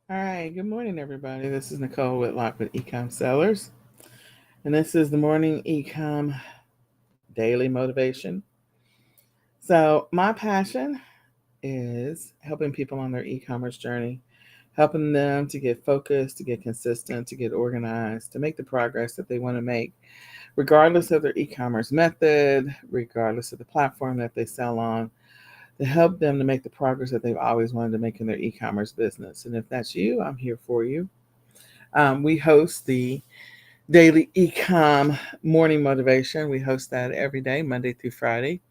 All right, good morning, everybody. This is Nicole Whitlock with eCom Sellers, and this is the morning eCom daily motivation. So, my passion is helping people on their e commerce journey, helping them to get focused, to get consistent, to get organized, to make the progress that they want to make, regardless of their e commerce method, regardless of the platform that they sell on, to help them to make the progress that they've always wanted to make in their e commerce business. And if that's you, I'm here for you. We host the daily ecom morning motivation. We host that every day, Monday through Friday.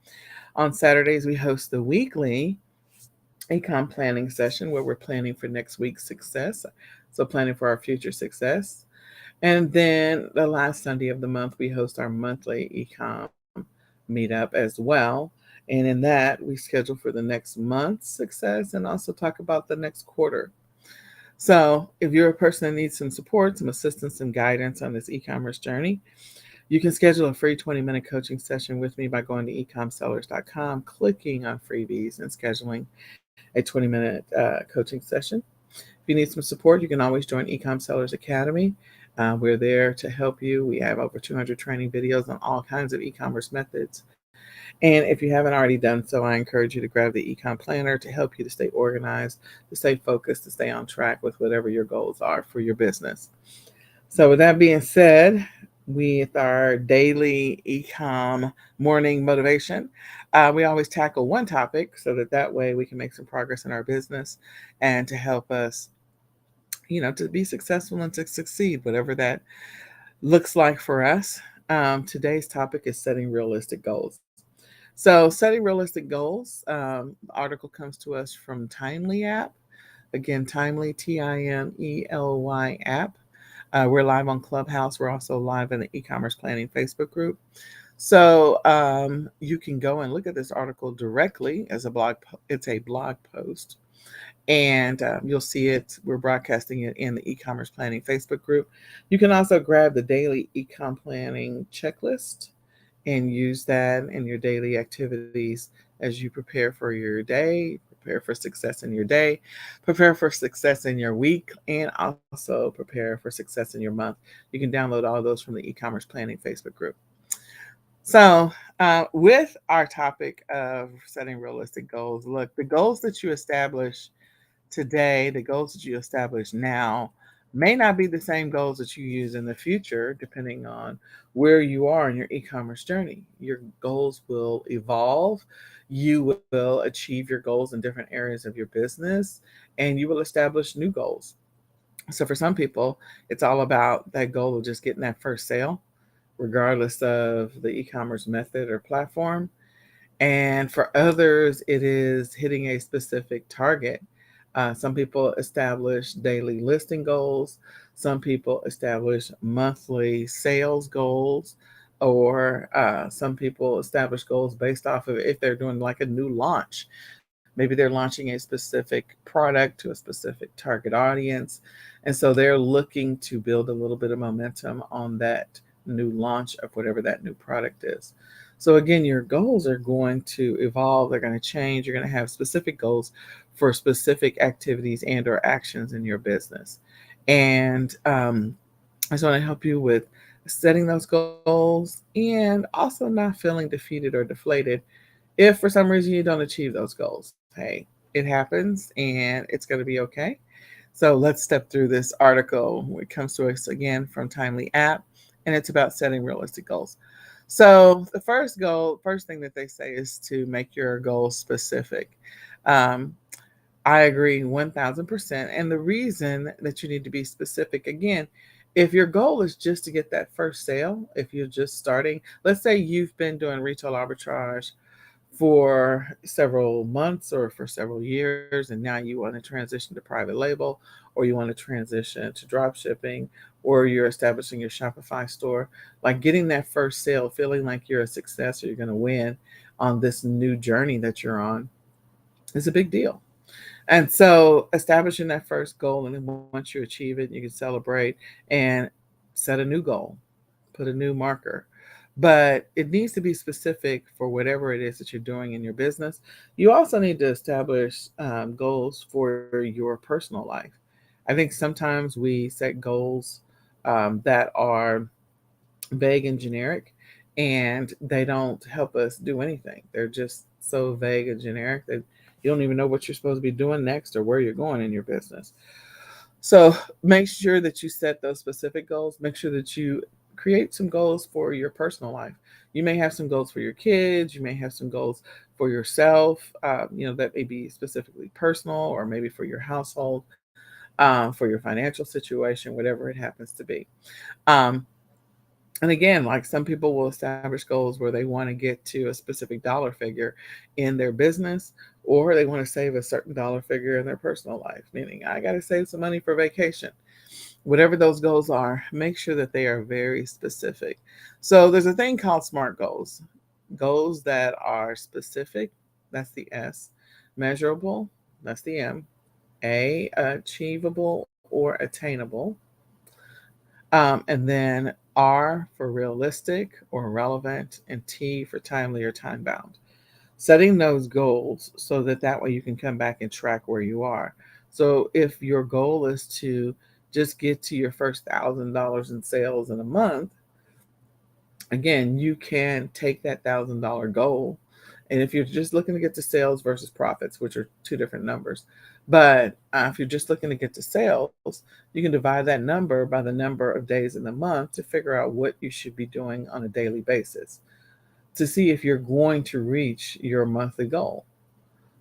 On Saturdays, we host the weekly ecom planning session where we're planning for next week's success. So, planning for our future success. And then the last Sunday of the month, we host our monthly ecom meetup as well. And in that, we schedule for the next month's success and also talk about the next quarter. So, if you're a person that needs some support, some assistance, some guidance on this e commerce journey, you can schedule a free 20-minute coaching session with me by going to ecomsellers.com, clicking on freebies, and scheduling a 20-minute coaching session. If you need some support, you can always join Ecom Sellers Academy. We're there to help you. We have over 200 training videos on all kinds of e commerce methods. And if you haven't already done so, I encourage you to grab the ecom planner to help you to stay organized, to stay focused, to stay on track with whatever your goals are for your business. So, with that being said, with our daily ecom morning motivation, we always tackle one topic so that way we can make some progress in our business and to help us, to be successful and to succeed, whatever that looks like for us. Today's topic is setting realistic goals. So, setting realistic goals, the article comes to us from Timely app. Again, Timely, Timely app. We're live on Clubhouse. We're also live in the e-commerce planning Facebook group. So you can go and look at this article directly as a blog. It's a blog post, and you'll see it. We're broadcasting it in the e-commerce planning Facebook group. You can also grab the daily e-com planning checklist and use that in your daily activities as you prepare for your day, prepare for success in your day, prepare for success in your week, and also prepare for success in your month. You can download all those from the e-commerce planning Facebook group. So, with our topic of setting realistic goals, look, the goals that you establish today, the goals that you establish now, may not be the same goals that you use in the future, depending on where you are in your e commerce journey. Your goals will evolve. You will achieve your goals in different areas of your business, and you will establish new goals. So, for some people, it's all about that goal of just getting that first sale, regardless of the e commerce method or platform. And for others, it is hitting a specific target. Some people establish daily listing goals. Some people establish monthly sales goals, or some people establish goals based off of if they're doing like a new launch. Maybe they're launching a specific product to a specific target audience. And so they're looking to build a little bit of momentum on that new launch of whatever that new product is. So again, your goals are going to evolve, they're going to change. You're going to have specific goals for specific activities and or actions in your business. And I just want to help you with setting those goals and also not feeling defeated or deflated if for some reason you don't achieve those goals. Hey, it happens and it's going to be okay. So let's step through this article. It comes to us again from Timely app, and it's about setting realistic goals. So the first thing that they say is to make your goals specific. Um, I agree 1000%. And the reason that you need to be specific, again, if your goal is just to get that first sale, if you're just starting, let's say you've been doing retail arbitrage for several months or for several years, and now you want to transition to private label, or you want to transition to drop shipping, or you're establishing your Shopify store, like getting that first sale, feeling like you're a success or you're going to win on this new journey that you're on is a big deal. And so establishing that first goal, and then once you achieve it, you can celebrate and set a new goal, put a new marker. But it needs to be specific for whatever it is that you're doing in your business. You also need to establish goals for your personal life. I think sometimes we set goals that are vague and generic, and they don't help us do anything. They're just so vague and generic that you don't even know what you're supposed to be doing next or where you're going in your business. So make sure that you set those specific goals. Make sure that you create some goals for your personal life. You may have some goals for your kids. You may have some goals for yourself. That may be specifically personal, or maybe for your household, for your financial situation, whatever it happens to be. Um, and again, like some people will establish goals where they want to get to a specific dollar figure in their business, or they want to save a certain dollar figure in their personal life, meaning I got to save some money for vacation. Whatever those goals are, make sure that they are very specific. So there's a thing called SMART goals, goals that are specific, that's the S, measurable, that's the M, A, achievable or attainable, and then R for realistic or relevant, and T for timely or time bound. Setting those goals so that that way you can come back and track where you are. So if your goal is to just get to your first $1,000 in sales in a month, again, you can take that $1,000 goal. And if you're just looking to get to sales versus profits, which are two different numbers, but if you're just looking to get to sales, you can divide that number by the number of days in the month to figure out what you should be doing on a daily basis to see if you're going to reach your monthly goal.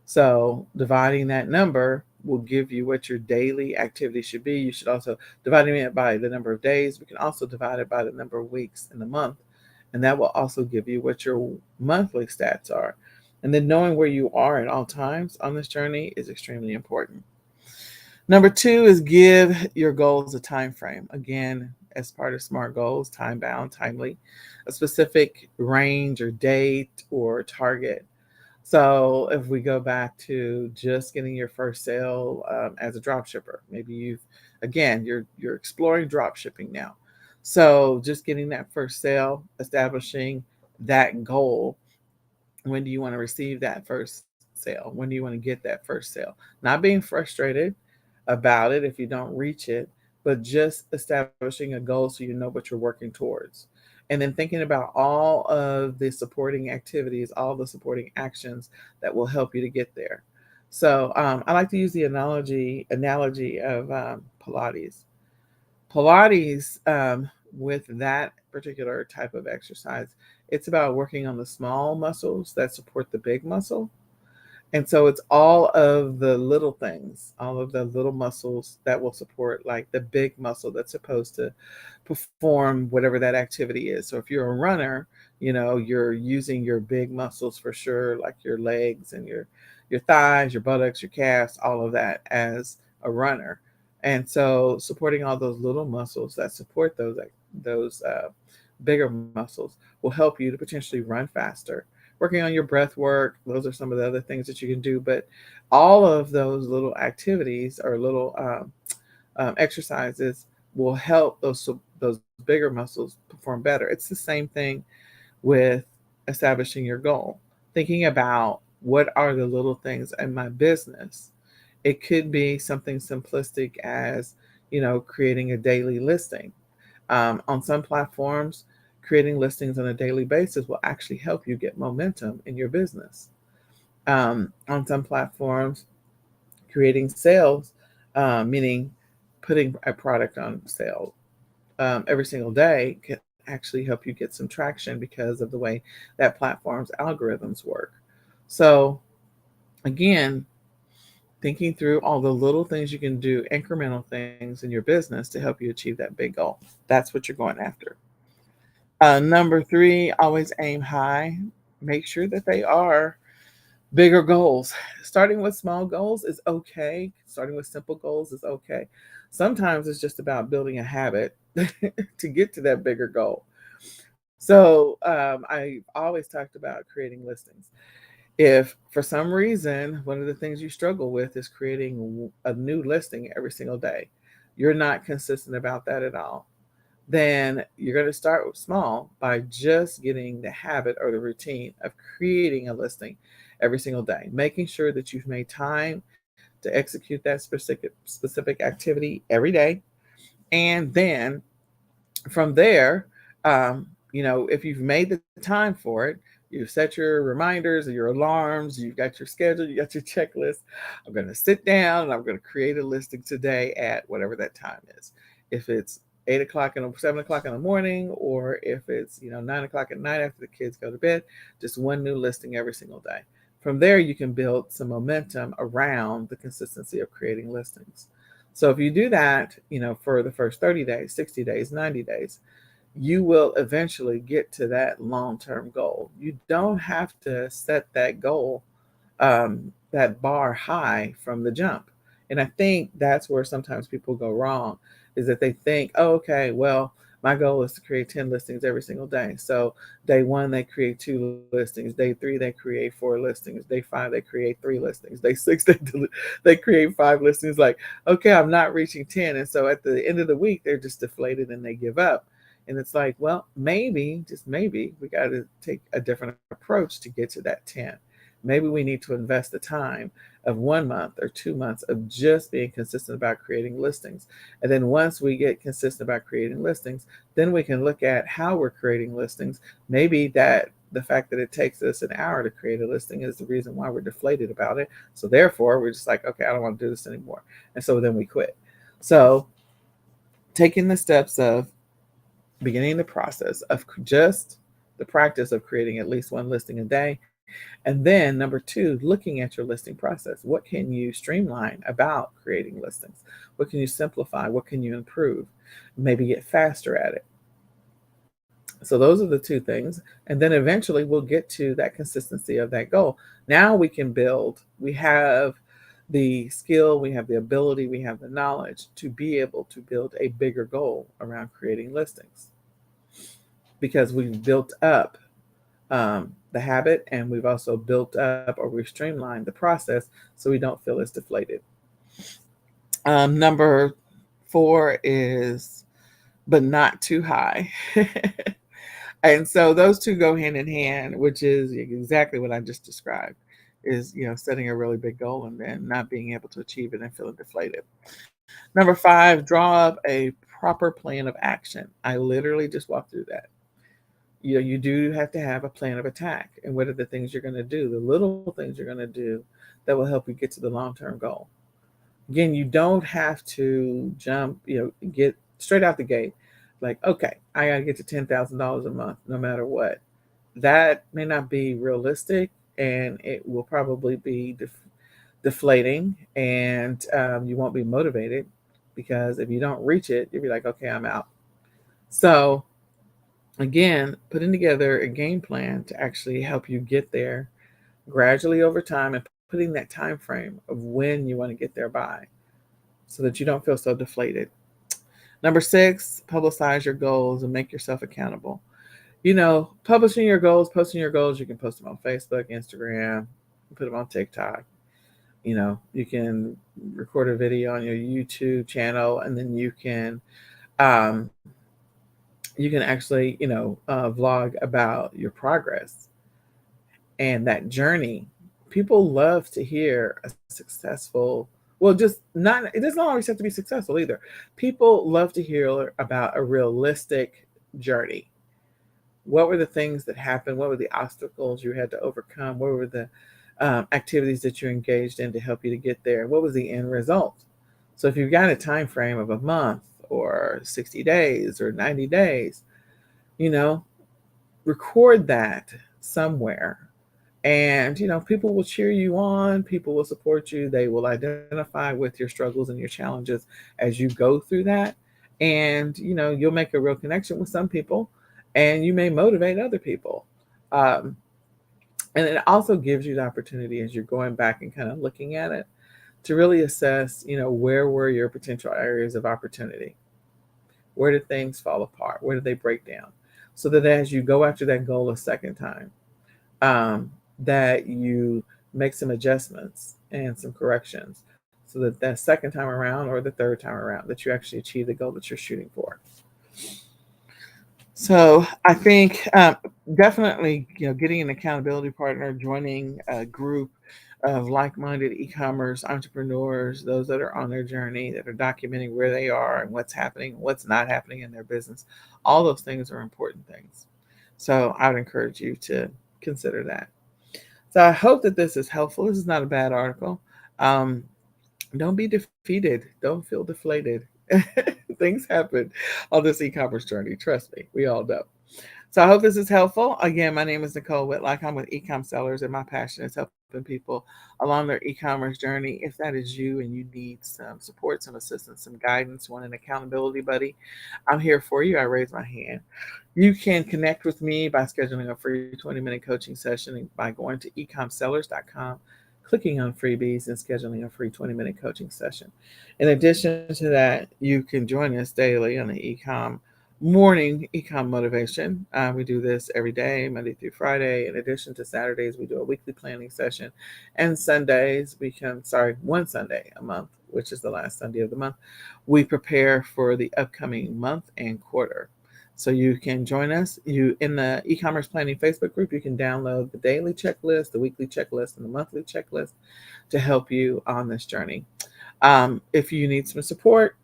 So dividing that number will give you what your daily activity should be. You should also dividing it by the number of days. We can also divide it by the number of weeks in the month, and that will also give you what your monthly stats are. And then knowing where you are at all times on this journey is extremely important. Number two is give your goals a time frame. Again, as part of SMART goals, time bound, timely, a specific range or date or target. So if we go back to just getting your first sale as a drop shipper, maybe you're exploring drop shipping now. So just getting that first sale, establishing that goal. When do you want to receive that first sale? When do you want to get that first sale? Not being frustrated about it if you don't reach it, but just establishing a goal so you know what you're working towards. And then thinking about all of the supporting activities, all the supporting actions that will help you to get there. So I like to use the analogy of Pilates. Pilates, with that particular type of exercise, it's about working on the small muscles that support the big muscle. And so it's all of the little things, all of the little muscles that will support like the big muscle that's supposed to perform whatever that activity is. So if you're a runner, you're using your big muscles for sure, like your legs and your thighs, your buttocks, your calves, all of that as a runner. And so supporting all those little muscles that support those bigger muscles will help you to potentially run faster. Working on your breath work, those are some of the other things that you can do. But all of those little activities or little exercises will help those bigger muscles perform better. It's the same thing with establishing your goal. Thinking about what are the little things in my business. It could be something simplistic as creating a daily listing. On some platforms, creating listings on a daily basis will actually help you get momentum in your business. On some platforms, creating sales, meaning putting a product on sale every single day, can actually help you get some traction because of the way that platform's algorithms work. So, again, thinking through all the little things you can do, incremental things in your business to help you achieve that big goal. That's what you're going after. Number three, always aim high. Make sure that they are bigger goals. Starting with small goals is okay. Starting with simple goals is okay. Sometimes it's just about building a habit to get to that bigger goal. So I always talked about creating listings. If for some reason one of the things you struggle with is creating a new listing every single day, you're not consistent about that at all, then you're going to start small by just getting the habit or the routine of creating a listing every single day, making sure that you've made time to execute that specific activity every day. And then from there, if you've made the time for it, you've set your reminders, your alarms, you've got your schedule, you got your checklist. I'm going to sit down and I'm going to create a listing today at whatever that time is. If it's 8 o'clock and 7 o'clock in the morning, or if it's 9 o'clock at night after the kids go to bed, just one new listing every single day. From there, you can build some momentum around the consistency of creating listings. So if you do that, for the first 30 days, 60 days, 90 days, you will eventually get to that long-term goal. You don't have to set that goal, that bar high from the jump. And I think that's where sometimes people go wrong, is that they think, oh, okay, well, my goal is to create 10 listings every single day. So day one, they create 2 listings. Day three, they create 4 listings. Day five, they create 3 listings. Day six, they create 5 listings. Like, okay, I'm not reaching 10. And so at the end of the week, they're just deflated and they give up. And it's like, well, maybe, just maybe, we got to take a different approach to get to that 10. Maybe we need to invest the time of 1 month or 2 months of just being consistent about creating listings. And then once we get consistent about creating listings, then we can look at how we're creating listings. Maybe that the fact that it takes us an hour to create a listing is the reason why we're deflated about it. So therefore, we're just like, okay, I don't want to do this anymore. And so then we quit. So taking the steps of beginning the process of just the practice of creating at least one listing a day. And then number two, looking at your listing process. What can you streamline about creating listings? What can you simplify? What can you improve? Maybe get faster at it. So those are the two things. And then eventually we'll get to that consistency of that goal. Now we can build, we have the skill, we have the ability, we have the knowledge to be able to build a bigger goal around creating listings, because we've built up the habit, and we've also built up, or we've streamlined the process so we don't feel as deflated. Number 4 is, but not too high. And so those two go hand in hand, which is exactly what I just described, is, setting a really big goal and then not being able to achieve it and feeling deflated. Number 5, draw up a proper plan of action. I literally just walked through that. You do have to have a plan of attack. And what are the things you're going to do, the little things you're going to do that will help you get to the long-term goal? Again, you don't have to jump, get straight out the gate. Like, okay, I got to get to $10,000 a month, no matter what. That may not be realistic, and it will probably be deflating, and you won't be motivated, because if you don't reach it, you'll be like, okay, I'm out. So again, putting together a game plan to actually help you get there gradually over time, and putting that time frame of when you want to get there by, so that you don't feel so deflated. Number 6, publicize your goals and make yourself accountable. Publishing your goals, posting your goals, you can post them on Facebook, Instagram, put them on TikTok. You can record a video on your YouTube channel, and then you can actually, vlog about your progress and that journey. People love to hear a successful, well, just not, it doesn't always have to be successful either. People love to hear about a realistic journey. What were the things that happened? What were the obstacles you had to overcome? What were the activities that you engaged in to help you to get there? What was the end result? So if you've got a time frame of a month or 60 days or 90 days, record that somewhere. And, people will cheer you on, people will support you, they will identify with your struggles and your challenges as you go through that. And, you'll make a real connection with some people, and you may motivate other people. And it also gives you the opportunity, as you're going back and kind of looking at it, to really assess, where were your potential areas of opportunity? Where did things fall apart? Where did they break down? So that as you go after that goal a second time, that you make some adjustments and some corrections, so that that second time around, or the third time around, that you actually achieve the goal that you're shooting for. So I think definitely, getting an accountability partner, joining a group, of like-minded e-commerce entrepreneurs, those that are on their journey, that are documenting where they are and what's happening, what's not happening in their business. All those things are important things. So I would encourage you to consider that. So I hope that this is helpful. This is not a bad article. Um, don't be defeated. Don't feel deflated. Things happen on this e-commerce journey. Trust me, we all know. So I hope this is helpful. Again, my name is Nicole Whitlock. I'm with eCom Sellers, and my passion is helping people along their e-commerce journey. If that is you and you need some support, some assistance, some guidance, want an accountability buddy, I'm here for you. I raise my hand. You can connect with me by scheduling a free 20-minute coaching session by going to ecomsellers.com, clicking on freebies, and scheduling a free 20-minute coaching session. In addition to that, you can join us daily on the ecom morning ecom motivation. We do this every day, Monday through Friday. In addition to Saturdays, we do a weekly planning session, and Sundays one Sunday a month, which is the last Sunday of the month, we prepare for the upcoming month and quarter. So you can join us. You in the e-commerce planning Facebook group, you can download the daily checklist, the weekly checklist, and the monthly checklist to help you on this journey. If you need some support,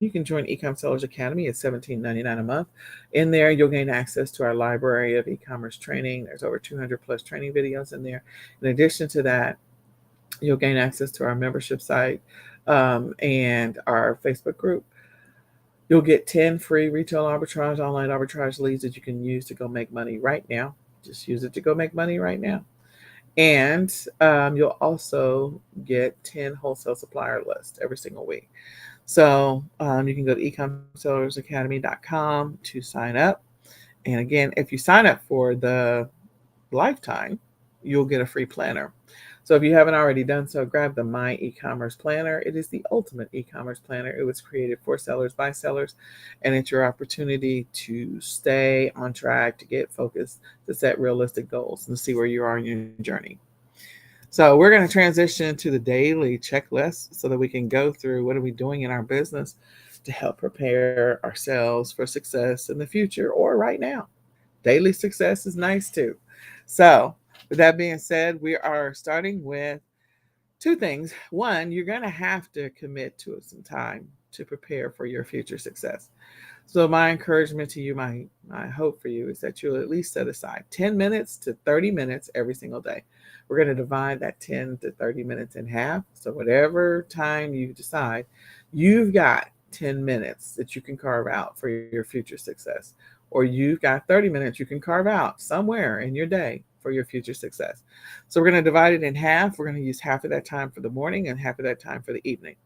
you can join eCom Sellers Academy at $17.99 a month. In there, you'll gain access to our library of e-commerce training. There's over 200 plus training videos in there. In addition to that, you'll gain access to our membership site and our Facebook group. You'll get 10 free retail arbitrage, online arbitrage leads that you can use to go make money right now. Just use it to go make money right now. And you'll also get 10 wholesale supplier lists every single week. So you can go to ecomsellersacademy.com to sign up. And again, if you sign up for the lifetime, you'll get a free planner. So if you haven't already done so, grab the My E-commerce Planner. It is the ultimate e-commerce planner. It was created for sellers by sellers, and it's your opportunity to stay on track, to get focused, to set realistic goals, and see where you are in your journey. So we're going to transition to the daily checklist so that we can go through what are we doing in our business to help prepare ourselves for success in the future or right now. Daily success is nice too. So with that being said, we are starting with two things. One, you're going to have to commit to some time to prepare for your future success. So my encouragement to you, my hope for you is that you'll at least set aside 10 minutes to 30 minutes every single day. We're going to divide that 10 to 30 minutes in half. So whatever time you decide, you've got 10 minutes that you can carve out for your future success. Or you've got 30 minutes you can carve out somewhere in your day for your future success. So we're going to divide it in half. We're going to use half of that time for the morning and half of that time for the evening.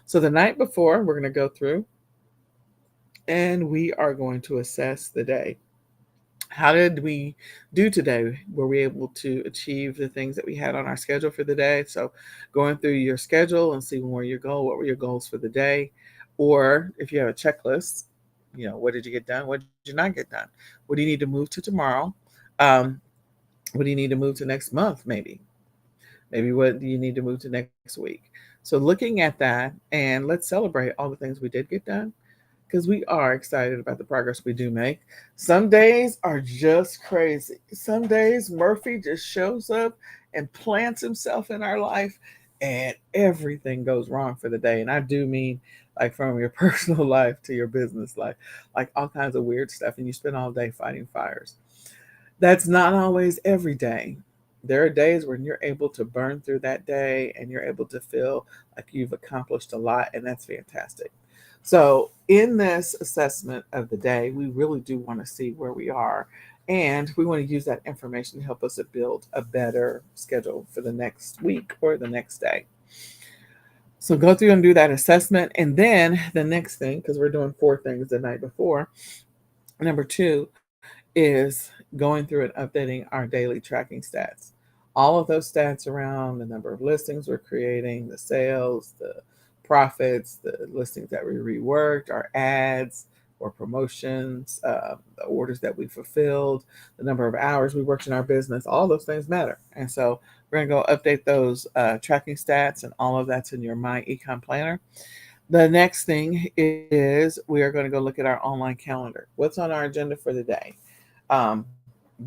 So the night before, we're going to go through and we are going to assess the day. How did we do today? Were we able to achieve the things that we had on our schedule for the day? So going through your schedule and seeing where your goal, what were your goals for the day? Or if you have a checklist, what did you get done? What did you not get done? What do you need to move to tomorrow? Um, what do you need to move to next month, maybe? Maybe what do you need to move to next week? So looking at that, and let's celebrate all the things we did get done because we are excited about the progress we do make. Some days are just crazy. Some days Murphy just shows up and plants himself in our life and everything goes wrong for the day. And I do mean like from your personal life to your business life, like all kinds of weird stuff. And you spend all day fighting fires. That's not always every day. There are days when you're able to burn through that day and you're able to feel like you've accomplished a lot, and that's fantastic. So, in this assessment of the day, we really do want to see where we are, and we want to use that information to help us to build a better schedule for the next week or the next day. So, go through and do that assessment, and then the next thing, because we're doing 4 things the night before, number 2 is going through and updating our daily tracking stats. All of those stats around the number of listings we're creating, the sales, the profits, the listings that we reworked, our ads or promotions, the orders that we fulfilled, the number of hours we worked in our business, all those things matter. And so we're going to go update those tracking stats, and all of that's in your My Ecom Planner. The next thing is we are going to go look at our online calendar. What's on our agenda for the day? Um,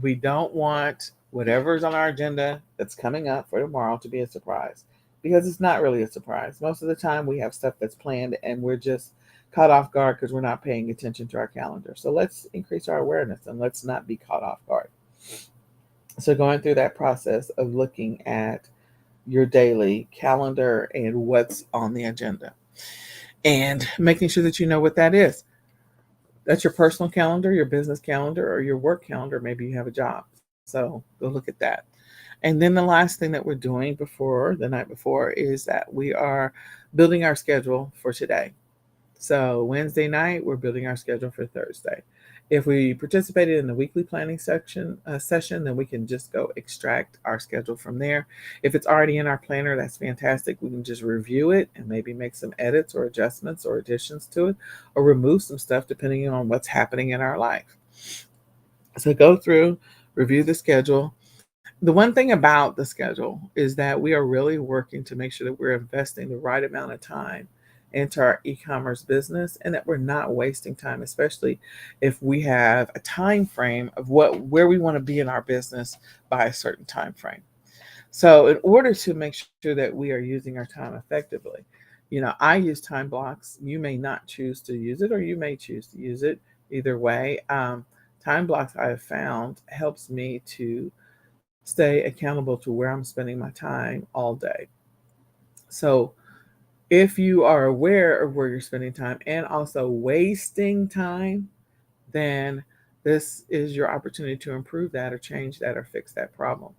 We don't want whatever's on our agenda that's coming up for tomorrow to be a surprise, because it's not really a surprise. Most of the time, we have stuff that's planned and we're just caught off guard because we're not paying attention to our calendar. So let's increase our awareness and let's not be caught off guard. So, going through that process of looking at your daily calendar and what's on the agenda, and making sure that you know what that is. That's your personal calendar, your business calendar, or your work calendar. Maybe you have a job. So go look at that. And then the last thing that we're doing before the night before is that we are building our schedule for today. So Wednesday night, we're building our schedule for Thursday. If we participated in the weekly planning session, then we can just go extract our schedule from there. If it's already in our planner, that's fantastic. We can just review it and maybe make some edits or adjustments or additions to it, or remove some stuff depending on what's happening in our life. So go through, review the schedule. The one thing about the schedule is that we are really working to make sure that we're investing the right amount of time into our e-commerce business and that we're not wasting time, especially if we have a time frame of where we want to be in our business by a certain time frame. So in order to make sure that we are using our time effectively, I use time blocks. You may not choose to use it, or you may choose to use it. Either way, time blocks I have found helps me to stay accountable to where I'm spending my time all day. So if you are aware of where you're spending time and also wasting time, then this is your opportunity to improve that or change that or fix that problem.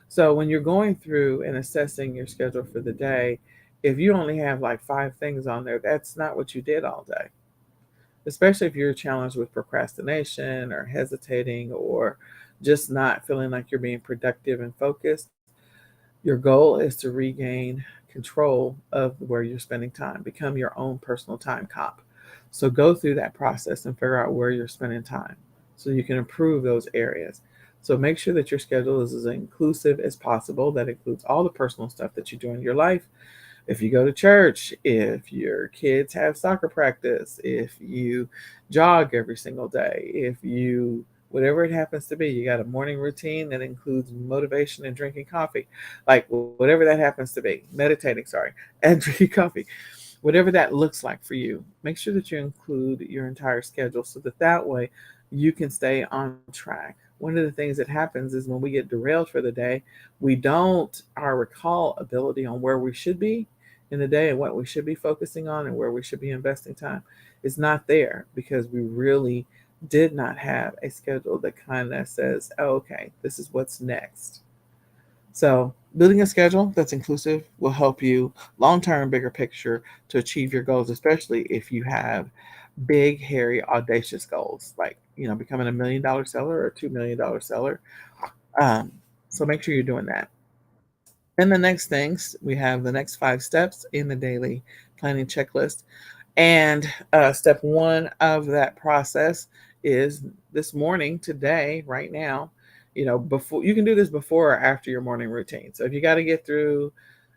So when you're going through and assessing your schedule for the day, if you only have like 5 things on there, that's not what you did all day. Especially if you're challenged with procrastination or hesitating or just not feeling like you're being productive and focused. Your goal is to regain control of where you're spending time, become your own personal time cop. So go through that process and figure out where you're spending time so you can improve those areas. So make sure that your schedule is as inclusive as possible. That includes all the personal stuff that you do in your life. If you go to church, if your kids have soccer practice, if you jog every single day, if you whatever it happens to be, you got a morning routine that includes motivation and drinking coffee, like whatever that happens to be, meditating, sorry, and drinking coffee, whatever that looks like for you. Make sure that you include your entire schedule so that way you can stay on track. One of the things that happens is when we get derailed for the day, we don't our recall ability on where we should be in the day and what we should be focusing on and where we should be investing time is not there because we really did not have a schedule that kind of says, oh, okay, this is what's next. So, building a schedule that's inclusive will help you long term, bigger picture to achieve your goals, especially if you have big, hairy, audacious goals like, becoming $1 million seller or $2 million seller. Um, so, make sure you're doing that. And the next things, we have the next 5 steps in the daily planning checklist. And step one of that process is this morning, today, right now. Before you can do this before or after your morning routine. So if you got to get through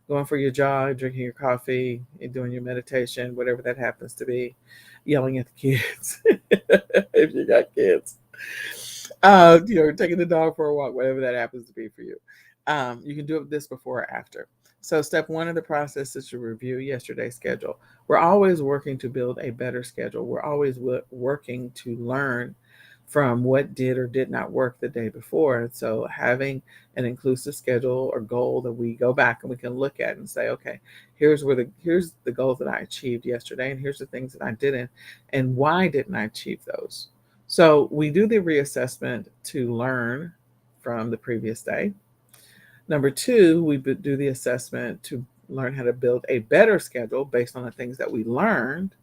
going for your jog, drinking your coffee, and doing your meditation, whatever that happens to be, yelling at the kids, if you got kids, taking the dog for a walk, whatever that happens to be for you. You can do this before or after. So, step one of the process is to review yesterday's schedule. We're always working to build a better schedule. We're always working to learn from what did or did not work the day before. And so, having an inclusive schedule or goal that we go back and we can look at and say, okay, here's the goals that I achieved yesterday, and here's the things that I didn't, and why didn't I achieve those? So, we do the reassessment to learn from the previous day. Number two, we do the assessment to learn how to build a better schedule based on the things that we learned.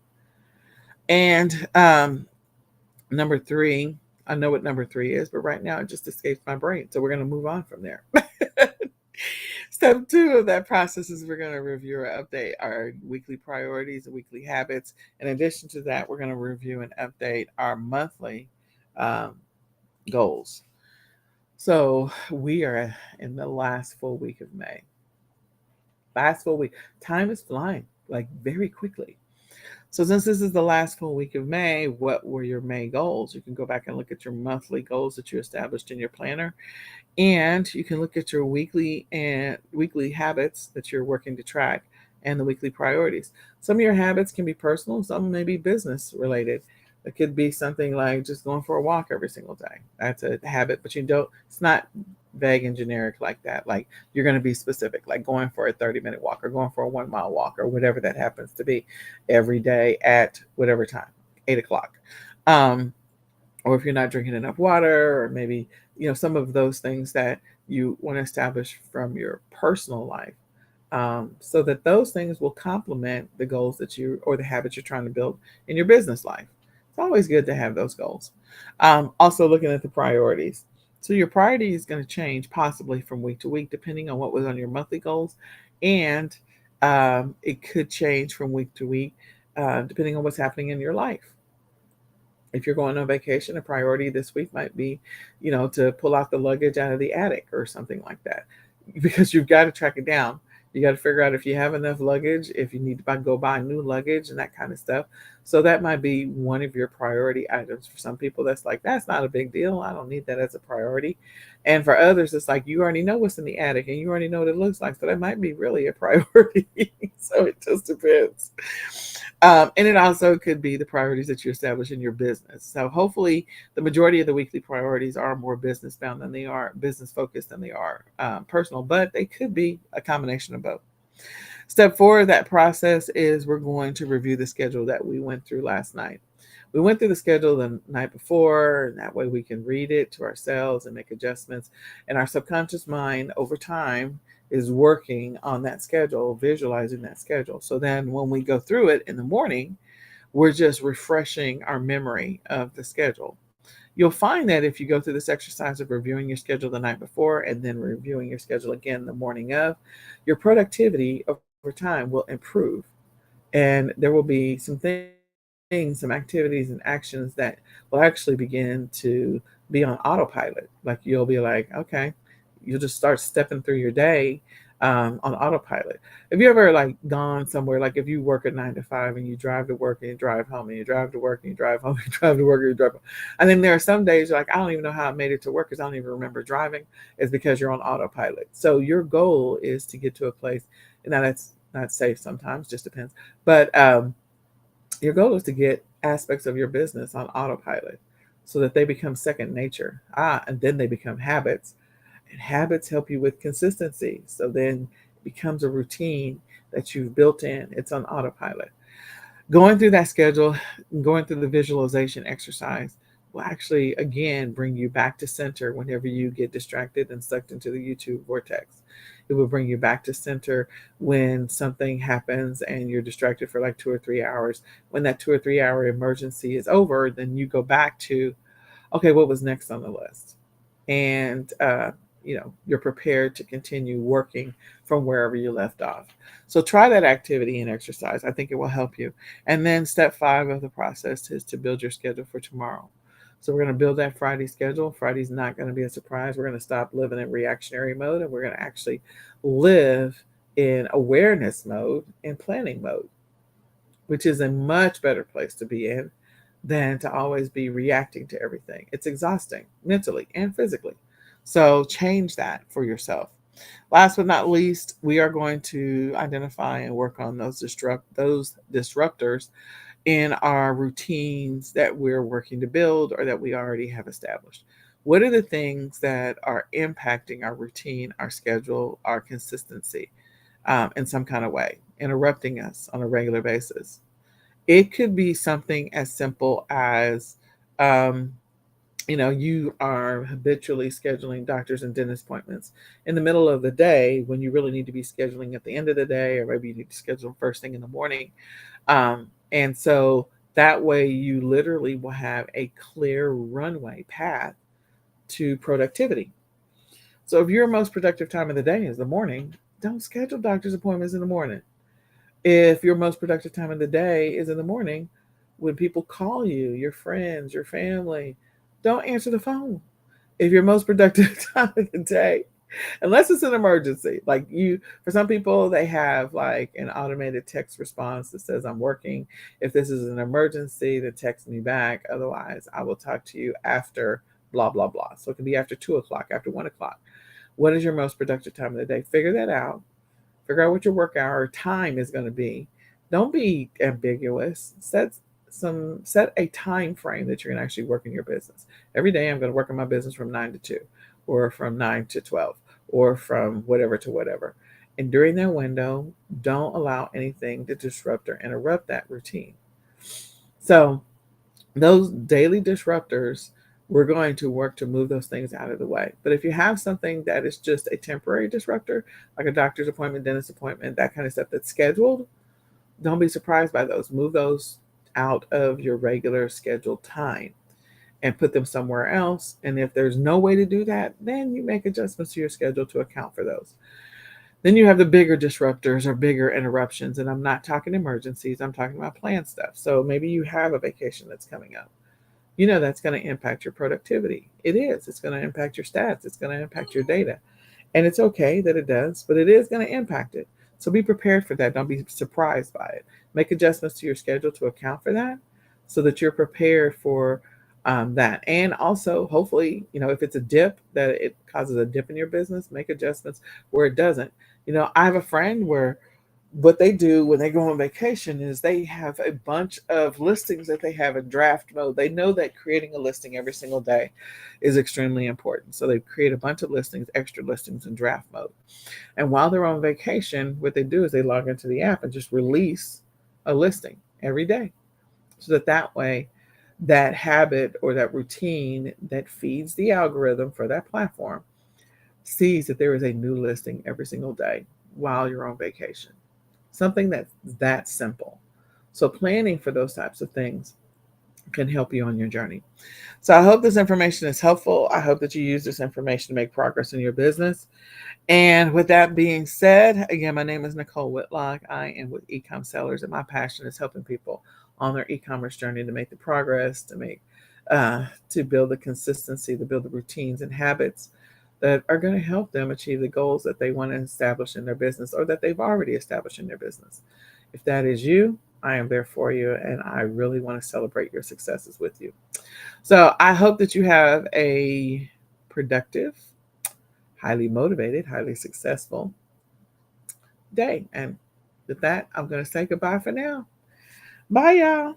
And number three, I know what number three is, but right now it just escapes my brain. So we're going to move on from there. Step two of that process is we're going to review or update our weekly priorities and weekly habits. In addition to that, we're going to review and update our monthly um, goals. So we are in the last full week of May. Last full week. Time is flying, like very quickly. So since this is the last full week of May, what were your May goals? You can go back and look at your monthly goals that you established in your planner, and you can look at your weekly habits that you're working to track and the weekly priorities. Some of your habits can be personal, some may be business related. It could be something like just going for a walk every single day. That's a habit, but it's not vague and generic like that. Like you're going to be specific, like going for a 30-minute walk or going for a 1 mile walk or whatever that happens to be every day at whatever time, 8 o'clock. Um, or if you're not drinking enough water, or maybe some of those things that you want to establish from your personal life, so that those things will complement the goals that you or the habits you're trying to build in your business life. It's always good to have those goals. Also looking at the priorities. So your priority is going to change possibly from week to week depending on what was on your monthly goals, and it could change from week to week depending on what's happening in your life. If you're going on vacation, a priority this week might be, to pull out the luggage out of the attic or something like that, because you've got to track it down. You got to figure out if you have enough luggage, if you need to go buy new luggage and that kind of stuff. So that might be one of your priority items. For some people, that's like, that's not a big deal. I don't need that as a priority. And for others, it's like, you already know what's in the attic and you already know what it looks like. So that might be really a priority. So it just depends. And it also could be the priorities that you establish in your business. So hopefully the majority of the weekly priorities are more business bound than they are business focused than they are personal, but they could be a combination of both. Step 4 of that process is we're going to review the schedule that we went through last night. We went through the schedule the night before, and that way we can read it to ourselves and make adjustments. And our subconscious mind over time is working on that schedule, visualizing that schedule. So then when we go through it in the morning, we're just refreshing our memory of the schedule. You'll find that if you go through this exercise of reviewing your schedule the night before and then reviewing your schedule again the morning of, your productivity over time will improve. And there will be some things, some activities and actions that will actually begin to be on autopilot. Like you'll be like, okay, you'll just start stepping through your day on autopilot. Have you ever like gone somewhere, like if you work a 9 to 5 and you drive to work and you drive home and you drive to work and you drive home, you drive to work and you drive home. And then there are some days you're like, I don't even know how I made it to work because I don't even remember driving. It's because you're on autopilot. So your goal is to get to a place, and now that's not safe sometimes, just depends. But your goal is to get aspects of your business on autopilot so that they become second nature. And then they become habits. And habits help you with consistency. So then it becomes a routine that you've built in. It's on autopilot. Going through that schedule, going through the visualization exercise will actually, again, bring you back to center whenever you get distracted and sucked into the YouTube vortex. It will bring you back to center when something happens and you're distracted for like 2 or 3 hours. When that 2 or 3 hour emergency is over, then you go back to, okay, what was next on the list? And you're prepared to continue working from wherever you left off. So try that activity and exercise. I think it will help you. And then step 5 of the process is to build your schedule for tomorrow. So we're going to build that Friday schedule. Friday's not going to be a surprise. We're going to stop living in reactionary mode and we're going to actually live in awareness mode and planning mode, which is a much better place to be in than to always be reacting to everything. It's exhausting mentally and physically. So change that for yourself. Last but not least, we are going to identify and work on those disruptors in our routines that we're working to build or that we already have established. What are the things that are impacting our routine, our schedule, our consistency in some kind of way, interrupting us on a regular basis? It could be something as simple as, you are habitually scheduling doctors and dentist appointments in the middle of the day when you really need to be scheduling at the end of the day, or maybe you need to schedule them first thing in the morning. And so that way you literally will have a clear runway path to productivity. So if your most productive time of the day is the morning, don't schedule doctor's appointments in the morning. If your most productive time of the day is in the morning, when people call you, your friends, your family, don't answer the phone. If your most productive time of the day Unless it's an emergency. Like for some people, they have like an automated text response that says, I'm working. If this is an emergency, then text me back. Otherwise, I will talk to you after blah, blah, blah. So it can be after 2 o'clock, after 1 o'clock. What is your most productive time of the day? Figure that out. Figure out what your work hour time is going to be. Don't be ambiguous. Set a time frame that you're going to actually work in your business. Every day I'm going to work in my business from 9 to 2 or from 9 to 12 or from whatever to whatever. And during that window, don't allow anything to disrupt or interrupt that routine. So those daily disruptors, we're going to work to move those things out of the way. But if you have something that is just a temporary disruptor, like a doctor's appointment, dentist appointment, that kind of stuff that's scheduled, don't be surprised by those. Move those out of your regular scheduled time and put them somewhere else. And if there's no way to do that, then you make adjustments to your schedule to account for those. Then you have the bigger disruptors or bigger interruptions. And I'm not talking emergencies, I'm talking about planned stuff. So maybe you have a vacation that's coming up. You know that's going to impact your productivity. It is. It's going to impact your stats. It's going to impact your data. And it's okay that it does, but it is going to impact it. So be prepared for that. Don't be surprised by it. Make adjustments to your schedule to account for that so that you're prepared for that. And also, hopefully, if it's a dip, that it causes a dip in your business, make adjustments where it doesn't. I have a friend where what they do when they go on vacation is they have a bunch of listings that they have in draft mode. They know that creating a listing every single day is extremely important. So they create a bunch of listings, extra listings in draft mode. And while they're on vacation, what they do is they log into the app and just release a listing every day. So that way, that habit or that routine that feeds the algorithm for that platform sees that there is a new listing every single day while you're on vacation. Something that's that simple. So planning for those types of things can help you on your journey. So I hope this information is helpful. I hope that you use this information to make progress in your business. And with that being said, again, my name is Nicole Whitlock. I am with eCom Sellers, and my passion is helping people on their e-commerce journey to make the progress, to build the consistency, to build the routines and habits that are going to help them achieve the goals that they want to establish in their business or that they've already established in their business. If that is you, I am there for you, and I really want to celebrate your successes with you. So I hope that you have a productive, highly motivated, highly successful day. And with that, I'm going to say goodbye for now. Bye, y'all.